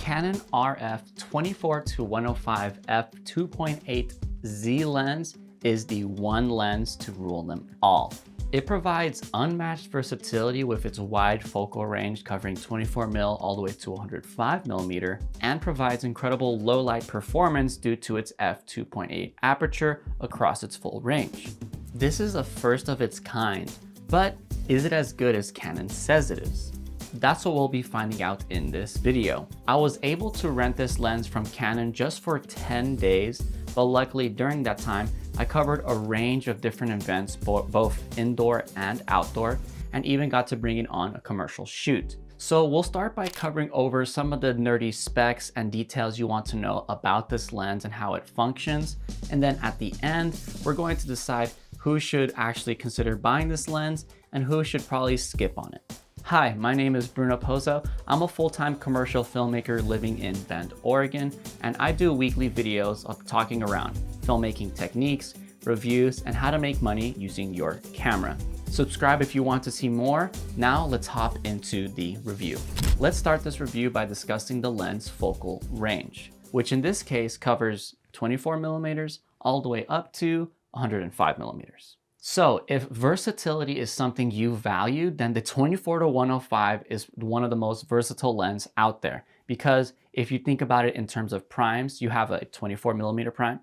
Canon RF 24-105 f2.8 Z lens is the one lens to rule them all. It provides unmatched versatility with its wide focal range covering 24mm all the way to 105mm, and provides incredible low light performance due to its f2.8 aperture across its full range. This is a first of its kind, but is it as good as Canon says it is? That's what we'll be finding out in this video. I was able to rent this lens from Canon just for 10 days, but luckily during that time, I covered a range of different events, both indoor and outdoor, and even got to bring it on a commercial shoot. So we'll start by covering over some of the nerdy specs and details you want to know about this lens and how it functions. And then at the end, we're going to decide who should actually consider buying this lens and who should probably skip on it. Hi, my name is Bruno Pozo. I'm a full-time commercial filmmaker living in Bend, Oregon, and I do weekly videos of talking around filmmaking techniques, reviews, and how to make money using your camera. Subscribe if you want to see more. Now let's hop into the review. Let's start this review by discussing the lens focal range, which in this case covers 24mm all the way up to 105mm. So if versatility is something you value, then the 24-105 is one of the most versatile lenses out there. Because if you think about it in terms of primes, you have a 24mm prime,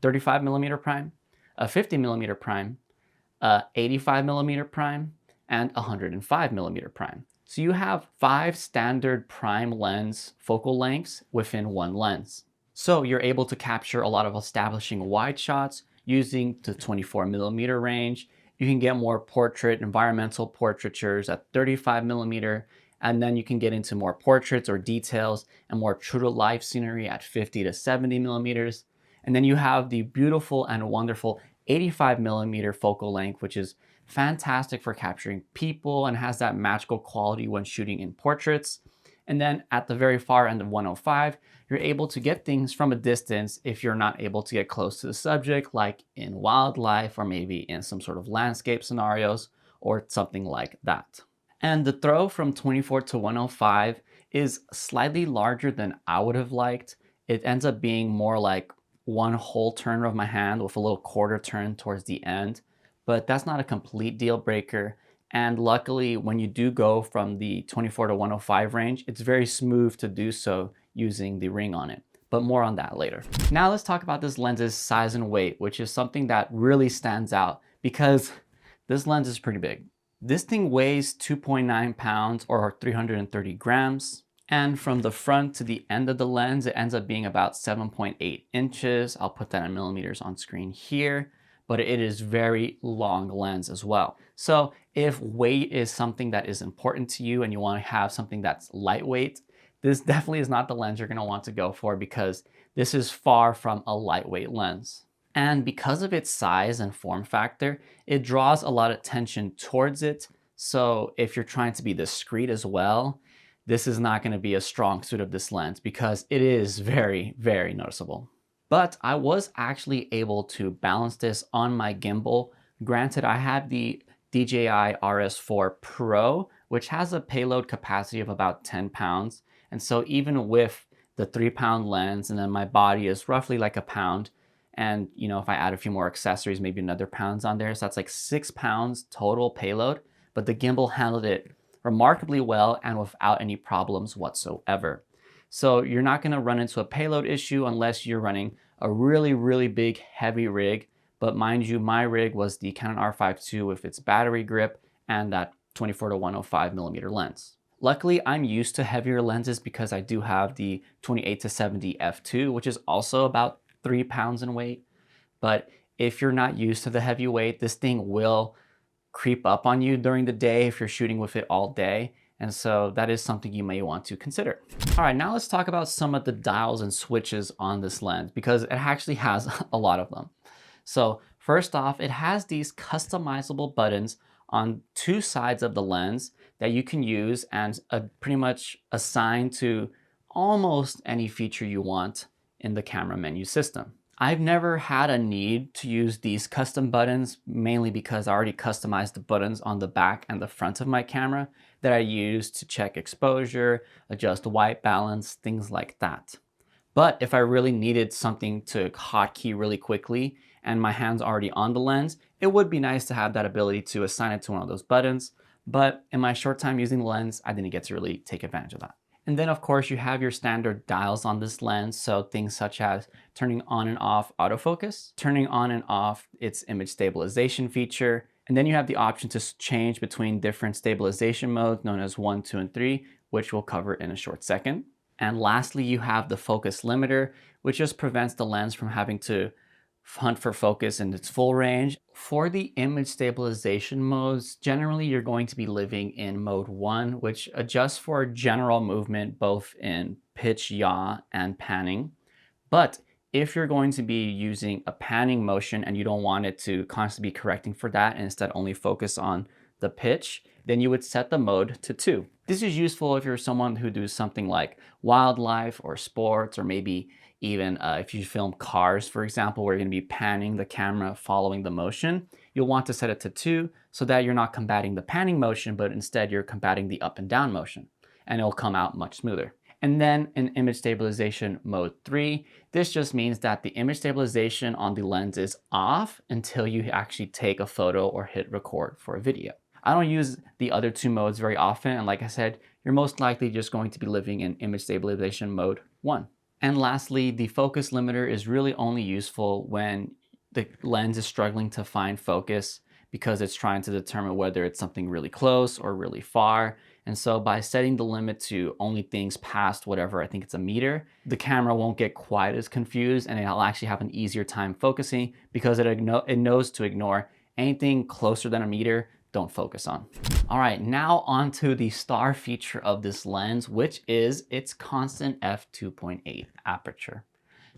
35mm prime, a 50mm prime, a 85mm prime, and a 105mm prime. So you have 5 standard prime lens focal lengths within one lens. So you're able to capture a lot of establishing wide shots using the 24mm range. You can get more portrait, environmental portraitures at 35mm, and then you can get into more portraits or details and more true to life scenery at 50 to 70mm. And then you have the beautiful and wonderful 85mm focal length, which is fantastic for capturing people and has that magical quality when shooting in portraits. And then at the very far end of 105, you're able to get things from a distance if you're not able to get close to the subject, like in wildlife or maybe in some sort of landscape scenarios or something like that. And the throw from 24 to 105 is slightly larger than I would have liked. It ends up being more like one whole turn of my hand with a little quarter turn towards the end, but that's not a complete deal breaker. And luckily, when you do go from the 24 to 105 range, it's very smooth to do so using the ring on it, but more on that later. Now let's talk about this lens's size and weight, which is something that really stands out because this lens is pretty big. This thing weighs 2.9 pounds or 330 grams. And from the front to the end of the lens, it ends up being about 7.8 inches. I'll put that in millimeters on screen here, but it is very long lens as well. So if weight is something that is important to you and you want to have something that's lightweight, this definitely is not the lens you're going to want to go for because this is far from a lightweight lens. And because of its size and form factor, it draws a lot of attention towards it. So if you're trying to be discreet as well, this is not going to be a strong suit of this lens because it is very, very noticeable. But I was actually able to balance this on my gimbal. Granted, I had the DJI RS4 Pro, which has a payload capacity of about 10 pounds. And so even with the 3-pound lens, and then my body is roughly like a pound, and you know, if I add a few more accessories, maybe another pounds on there, so that's like 6 pounds total payload, but the gimbal handled it remarkably well and without any problems whatsoever. So you're not gonna run into a payload issue unless you're running a really, really big heavy rig. But mind you, my rig was the Canon R5 II with its battery grip and that 24 to 105mm lens. Luckily, I'm used to heavier lenses because I do have the 28 to 70 f2, which is also about 3 pounds in weight. But if you're not used to the heavy weight, this thing will creep up on you during the day if you're shooting with it all day. And so that is something you may want to consider. All right, now let's talk about some of the dials and switches on this lens because it actually has a lot of them. So first off, it has these customizable buttons on 2 sides of the lens that you can use and pretty much assign to almost any feature you want in the camera menu system. I've never had a need to use these custom buttons, mainly because I already customized the buttons on the back and the front of my camera that I use to check exposure, adjust white balance, things like that. But if I really needed something to hotkey really quickly and my hand's already on the lens, it would be nice to have that ability to assign it to one of those buttons. But in my short time using the lens, I didn't get to really take advantage of that. And then of course you have your standard dials on this lens. So things such as turning on and off autofocus, turning on and off its image stabilization feature. And then you have the option to change between different stabilization modes known as 1, 2, and 3, which we'll cover in a short second. And lastly, you have the focus limiter, which just prevents the lens from having to hunt for focus in its full range. For the image stabilization modes, generally you're going to be living in mode 1, which adjusts for general movement both in pitch, yaw, and panning. But if you're going to be using a panning motion and you don't want it to constantly be correcting for that and instead only focus on the pitch, then you would set the mode to 2. This is useful if you're someone who does something like wildlife or sports, or maybe even if you film cars, for example, where you're going to be panning the camera following the motion. You'll want to set it to 2 so that you're not combating the panning motion, but instead you're combating the up and down motion, and it'll come out much smoother. And then in image stabilization mode 3, this just means that the image stabilization on the lens is off until you actually take a photo or hit record for a video. I don't use the other 2 modes very often, and like I said, you're most likely just going to be living in image stabilization mode 1. And lastly, the focus limiter is really only useful when the lens is struggling to find focus because it's trying to determine whether it's something really close or really far. And so by setting the limit to only things past whatever, I think it's a meter, the camera won't get quite as confused and it'll actually have an easier time focusing because it knows to ignore anything closer than a meter. Don't focus on. All right, now on to the star feature of this lens, which is its constant f2.8 aperture.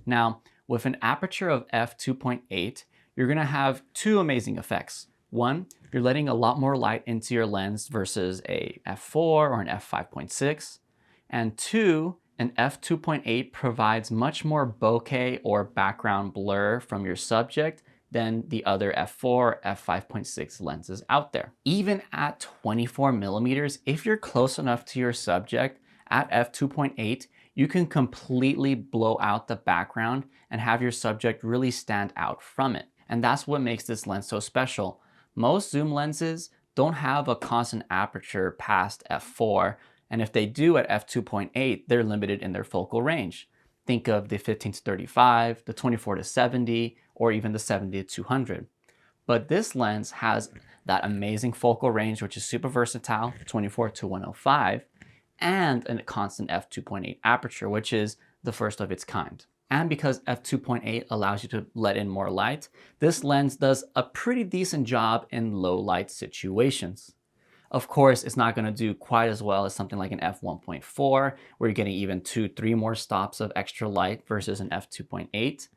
Now, with an aperture of f2.8, you're gonna have 2 amazing effects. One, you're letting a lot more light into your lens versus a f4 or an f5.6. And 2, an f2.8 provides much more bokeh or background blur from your subject than the other f4, f5.6 lenses out there. Even at 24 millimeters, if you're close enough to your subject at f2.8, you can completely blow out the background and have your subject really stand out from it. And that's what makes this lens so special. Most zoom lenses don't have a constant aperture past f4, and if they do at f2.8, they're limited in their focal range. Think of the 15 to 35, the 24 to 70, or even the 70 to 200. But this lens has that amazing focal range, which is super versatile, 24 to 105, and a constant f2.8 aperture, which is the first of its kind. And because f2.8 allows you to let in more light, this lens does a pretty decent job in low light situations. Of course, it's not going to do quite as well as something like an f1.4, where you're getting even 2-3 more stops of extra light versus an f2.8.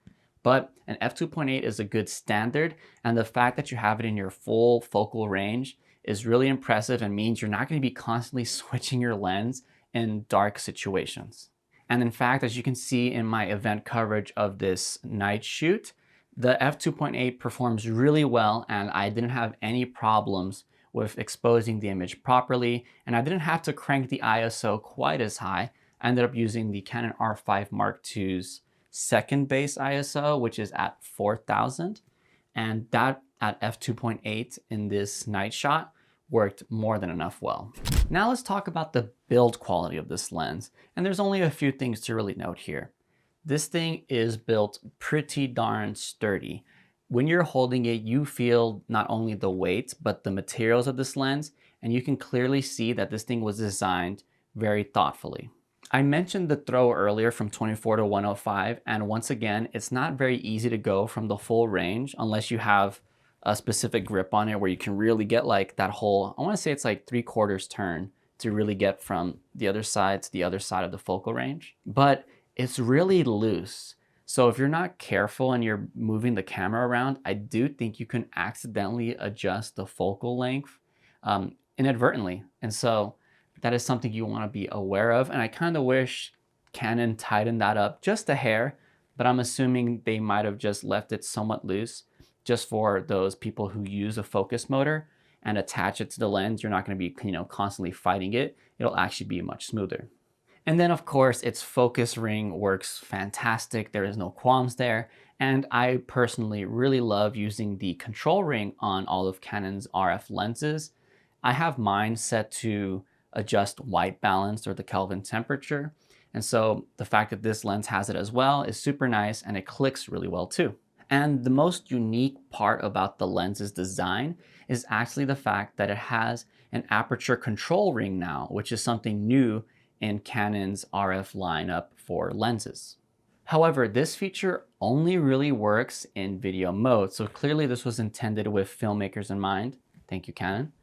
But an f2.8 is a good standard, and the fact that you have it in your full focal range is really impressive and means you're not going to be constantly switching your lens in dark situations. And in fact, as you can see in my event coverage of this night shoot, the f2.8 performs really well, and I didn't have any problems with exposing the image properly, and I didn't have to crank the ISO quite as high. I ended up using the Canon R5 Mark II's second base ISO, which is at 4000, and that at f2.8 in this night shot worked more than enough well. Now let's talk about the build quality of this lens, and there's only a few things to really note here. This thing is built pretty darn sturdy. When you're holding it, you feel not only the weight, but the materials of this lens, and you can clearly see that this thing was designed very thoughtfully. I mentioned the throw earlier from 24 to 105, and once again, it's not very easy to go from the full range unless you have a specific grip on it where you can really get like that whole, I want to say it's like 3/4 turn to really get from the other side to the other side of the focal range. But it's really loose. So if you're not careful and you're moving the camera around, I do think you can accidentally adjust the focal length inadvertently. And so that is something you want to be aware of. And I kind of wish Canon tightened that up just a hair, but I'm assuming they might have just left it somewhat loose just for those people who use a focus motor and attach it to the lens. You're not going to be, constantly fighting it. It'll actually be much smoother. And then of course its focus ring works fantastic. There is no qualms there. And I personally really love using the control ring on all of Canon's RF lenses. I have mine set to adjust white balance or the Kelvin temperature. And so the fact that this lens has it as well is super nice, and it clicks really well too. And the most unique part about the lens's design is actually the fact that it has an aperture control ring now, which is something new in Canon's RF lineup for lenses. However, this feature only really works in video mode, so clearly this was intended with filmmakers in mind. Thank you, Canon.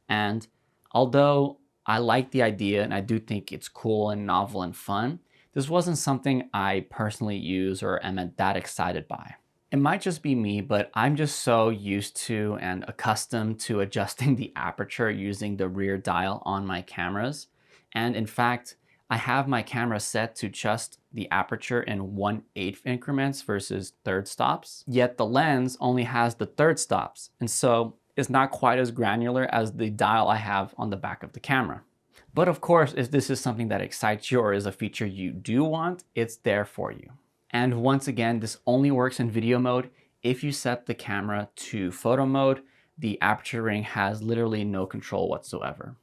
And although I like the idea and I do think it's cool and novel and fun, this wasn't something I personally use or am that excited by. It might just be me, but I'm just so used to and accustomed to adjusting the aperture using the rear dial on my cameras. And in fact, I have my camera set to just the aperture in 1/8 increments versus third stops. Yet the lens only has the third stops. And so it's not quite as granular as the dial I have on the back of the camera. But of course, if this is something that excites you or is a feature you do want, it's there for you. And once again, this only works in video mode. If you set the camera to photo mode, the aperture ring has literally no control whatsoever.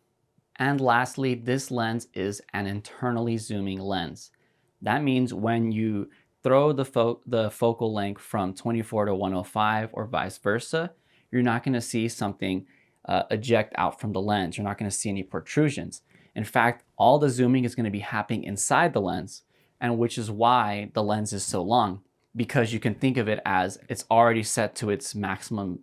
And lastly, this lens is an internally zooming lens. That means when you throw the focal length from 24 to 105 or vice versa, you're not going to see something eject out from the lens. You're not going to see any protrusions. In fact, all the zooming is going to be happening inside the lens, and which is why the lens is so long, because you can think of it as it's already set to its maximum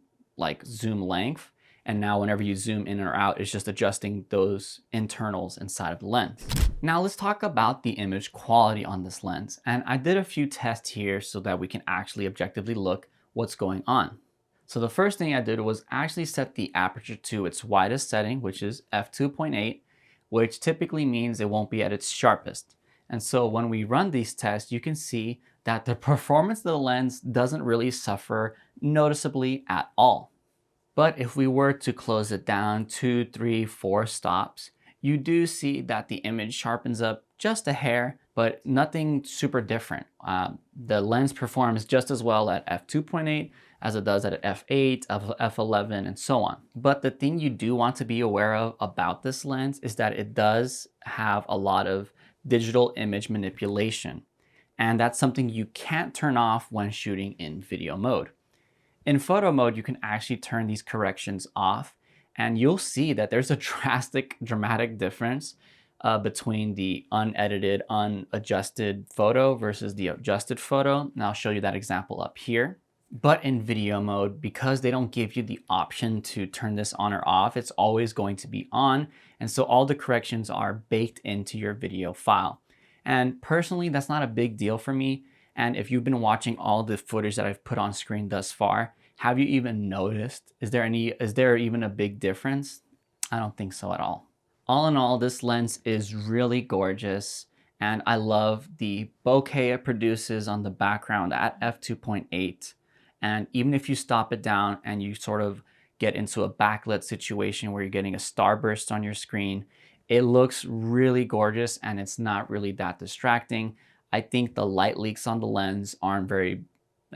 zoom length. And now whenever you zoom in or out, it's just adjusting those internals inside of the lens. Now let's talk about the image quality on this lens. And I did a few tests here so that we can actually objectively look what's going on. So the first thing I did was actually set the aperture to its widest setting, which is f2.8, which typically means it won't be at its sharpest. And so when we run these tests, you can see that the performance of the lens doesn't really suffer noticeably at all. But if we were to close it down 2, 3, 4 stops, you do see that the image sharpens up just a hair, but nothing super different. The lens performs just as well at f2.8 as it does at f8, f11, and so on. But the thing you do want to be aware of about this lens is that it does have a lot of digital image manipulation. And that's something you can't turn off when shooting in video mode. In photo mode, you can actually turn these corrections off, and you'll see that there's a dramatic difference between the unedited, unadjusted photo versus the adjusted photo. And I'll show you that example up here. But in video mode, because they don't give you the option to turn this on or off, it's always going to be on. And so all the corrections are baked into your video file. And personally, that's not a big deal for me. And if you've been watching all the footage that I've put on screen thus far, have you even noticed? Is there even a big difference? I don't think so at all. All in all, this lens is really gorgeous, and I love the bokeh it produces on the background at f2.8. And even if you stop it down and you sort of get into a backlit situation where you're getting a starburst on your screen, it looks really gorgeous and it's not really that distracting. I think the light leaks on the lens aren't very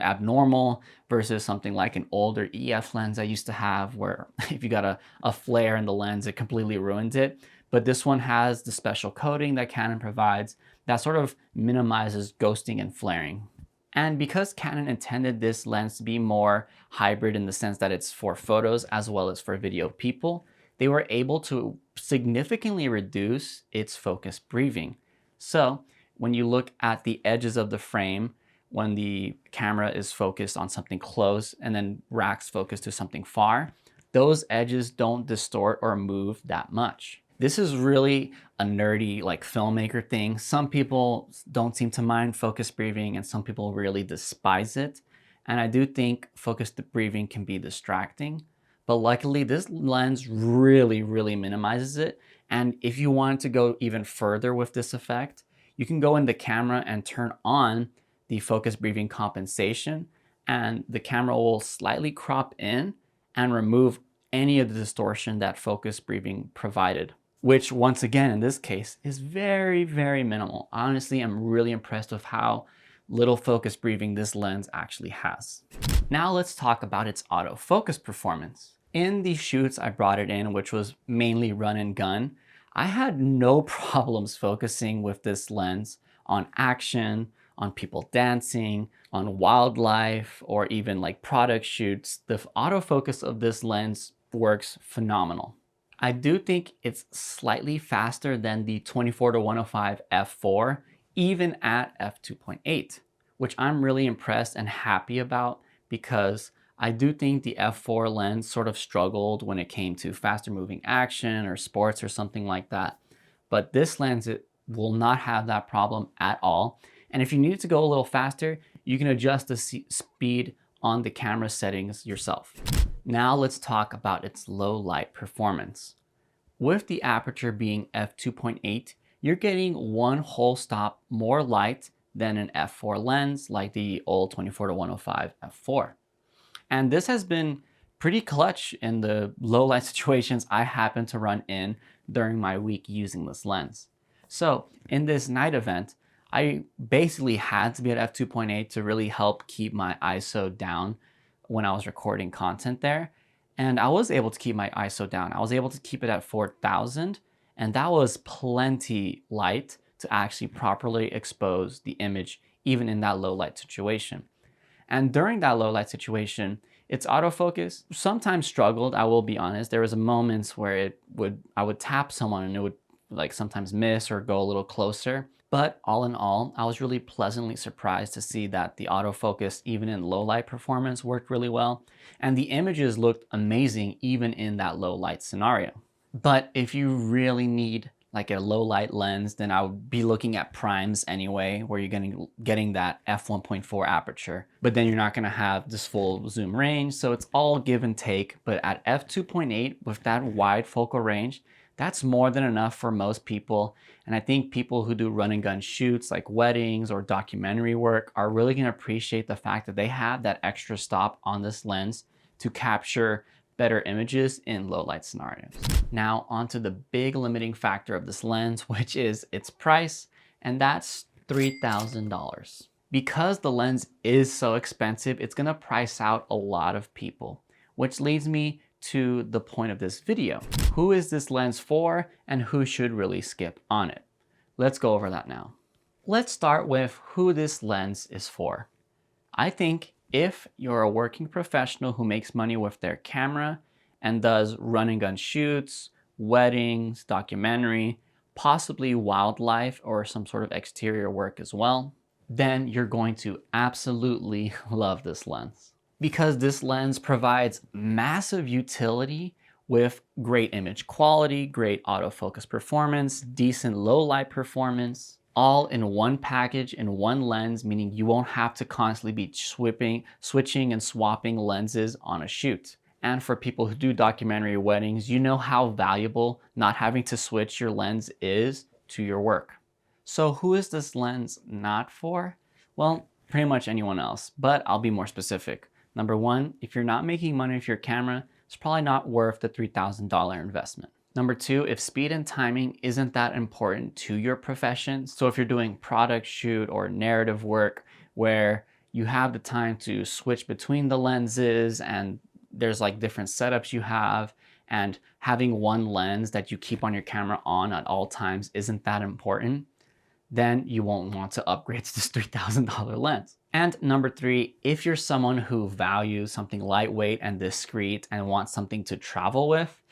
abnormal versus something like an older EF lens I used to have, where if you got a flare in the lens, it completely ruined it. But this one has the special coating that Canon provides that sort of minimizes ghosting and flaring. And because Canon intended this lens to be more hybrid in the sense that it's for photos as well as for video people, they were able to significantly reduce its focus breathing. So when you look at the edges of the frame, when the camera is focused on something close and then racks focus to something far, those edges don't distort or move that much. This is really a nerdy filmmaker thing. Some people don't seem to mind focus breathing and some people really despise it. And I do think focus breathing can be distracting, but luckily this lens really minimizes it. And if you want to go even further with this effect, you can go in the camera and turn on the focus breathing compensation, and the camera will slightly crop in and remove any of the distortion that focus breathing provided, which once again in this case is very, very minimal. Honestly, I'm really impressed with how little focus breathing this lens actually has. Now let's talk about its autofocus performance. In the shoots I brought it in, which was mainly run and gun, I had no problems focusing with this lens on action, on people dancing, on wildlife, or even like product shoots. The autofocus of this lens works phenomenal. I do think it's slightly faster than the 24-105 f4, even at f2.8, which I'm really impressed and happy about, because I do think the f4 lens sort of struggled when it came to faster moving action or sports or something like that. But this lens, it will not have that problem at all. And if you need it to go a little faster, you can adjust the speed on the camera settings yourself. Now let's talk about its low light performance. With the aperture being f2.8, you're getting one whole stop more light than an f4 lens like the old 24-105 f4. And this has been pretty clutch in the low light situations I happen to run in during my week using this lens. So in this night event, I basically had to be at f2.8 to really help keep my ISO down when I was recording content there. And I was able to keep my ISO down. I was able to keep it at 4,000, and that was plenty light to actually properly expose the image, even in that low light situation. And during that low light situation, its autofocus sometimes struggled, I will be honest. There was moments where I would tap someone and it would like sometimes miss or go a little closer. But all in all, I was really pleasantly surprised to see that the autofocus, even in low light performance, worked really well. And the images looked amazing even in that low light scenario. But if you really need like a low light lens, then I would be looking at primes anyway, where you're getting that f1.4 aperture, but then you're not gonna have this full zoom range. So it's all give and take. But at f2.8 with that wide focal range, that's more than enough for most people. And I think people who do run and gun shoots like weddings or documentary work are really gonna appreciate the fact that they have that extra stop on this lens to capture better images in low light scenarios. Now onto the big limiting factor of this lens, which is its price, and that's $3,000. Because the lens is so expensive, it's gonna price out a lot of people, which leads me to the point of this video. Who is this lens for, and who should really skip on it? Let's go over that now. Let's start with who this lens is for. I think if you're a working professional who makes money with their camera and does run and gun shoots, weddings, documentary, possibly wildlife or some sort of exterior work as well, then you're going to absolutely love this lens. Because this lens provides massive utility with great image quality, great autofocus performance, decent low light performance, all in one package, in one lens, meaning you won't have to constantly be switching and swapping lenses on a shoot. And for people who do documentary weddings, you know how valuable not having to switch your lens is to your work. So who is this lens not for? Well, pretty much anyone else, but I'll be more specific. Number one, if you're not making money with your camera, it's probably not worth the $3,000 investment. Number two, if speed and timing isn't that important to your profession, so if you're doing product shoot or narrative work where you have the time to switch between the lenses and there's like different setups you have, and having one lens that you keep on your camera on at all times isn't that important, then you won't want to upgrade to this $3,000 lens. And number three, if you're someone who values something lightweight and discreet and wants something to travel with,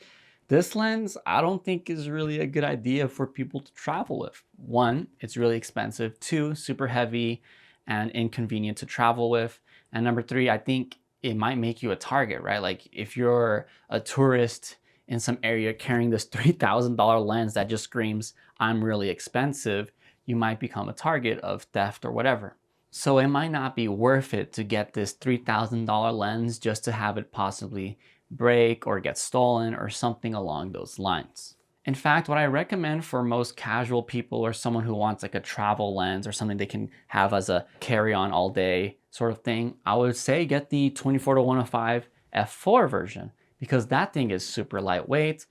this lens I don't think is really a good idea for people to travel with. One, it's really expensive. Two, super heavy and inconvenient to travel with. And number three, I think it might make you a target, right? Like if you're a tourist in some area carrying this $3,000 lens that just screams, I'm really expensive, you might become a target of theft or whatever. So it might not be worth it to get this $3,000 lens just to have it possibly break or get stolen or something along those lines. In fact, what I recommend for most casual people or someone who wants like a travel lens or something they can have as a carry-on all day sort of thing, I would say get the 24-105 f4 version, because that thing is super lightweight,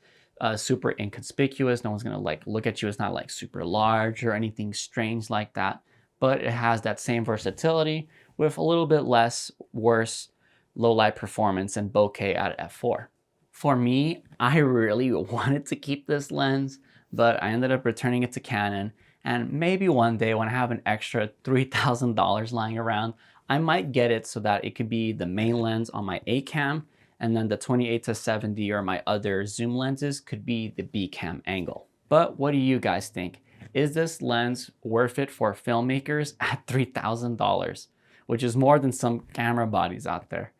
super inconspicuous. No one's gonna like look at you. It's not like super large or anything strange like that, but it has that same versatility with a little bit less worse low light performance and bokeh at f4. For me, I really wanted to keep this lens, but I ended up returning it to Canon, and maybe one day when I have an extra $3,000 lying around, I might get it so that it could be the main lens on my A cam, and then the 28-70 or my other zoom lenses could be the B cam angle. But what do you guys think? Is this lens worth it for filmmakers at $3,000, which is more than some camera bodies out there?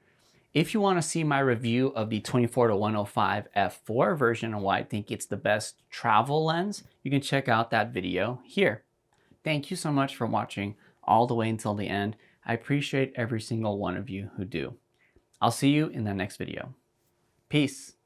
If you want to see my review of the 24-105 f4 version and why I think it's the best travel lens, you can check out that video here. Thank you so much for watching all the way until the end. I appreciate every single one of you who do. I'll see you in the next video. Peace.